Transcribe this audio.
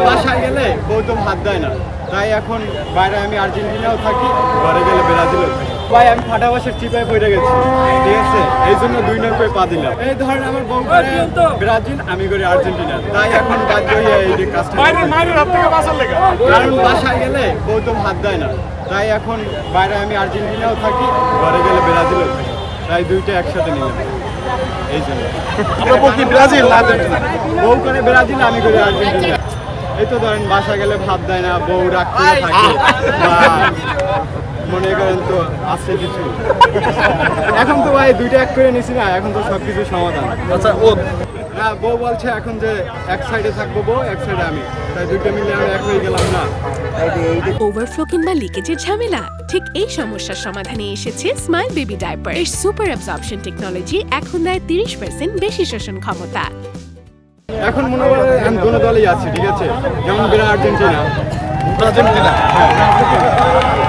বাসায় গেলে বউ তো ভাত দেয় না, তাই এখন বাইরে আমি আর্জেন্টিনাও থাকি, ঘরে গেলে ব্রাজিলও থাকি। ভাই আমি ফাটা বাসের চিপায় পড়ে গেছি, ঠিক আছে, এই জন্য 2 নৌকায় পা দিলাম। এই ধরেন আমার বউ করে ব্রাজিল, আমি করি আর্জেন্টিনা, তাই এখন বাধ্য হয়ে এই যে কাজটা, কারণ বাসায় গেলে বউ তো ভাত দেয় না, তাই এখন বাইরে আমি আর্জেন্টিনাও থাকি, ঘরে গেলে ব্রাজিলও থাকি, তাই দুইটা একসাথে নিলাম। এই জন্য ব্রাজিল বউ করে ব্রাজিল, আমি করি আর্জেন্টিনা। এই তো ধরেন বাসা গেলে ভাত দেয় না, বউ রাগ করে থাকে, বা মনে করেন তো আছে কিছু। এখন তো ভাই দুইটা এক করে নিছি না, এখন তো সবকিছু সমাধান। আচ্ছা ও না, বউ বলছে এখন যে এক সাইডে থাকবো বউ, এক সাইডে আমি, তাই দুইটা মিলে আমি এক হয়ে গেলাম না। ওভারফ্লো কিংবা লিকেজের ঝামেলা, ঠিক এই সমস্যার সমাধানে এসেছে স্মাইল বেবি ডায়াপার। এর সুপার অ্যাবজর্পশন টেকনোলজি এখন দেয় 30% বেশি শোষণ ক্ষমতা। এখন মনে করেন আমি দোনো দলই আছি, ঠিক আছে, যেমন আর্জেন্টিনা। আর্জেন্টিনা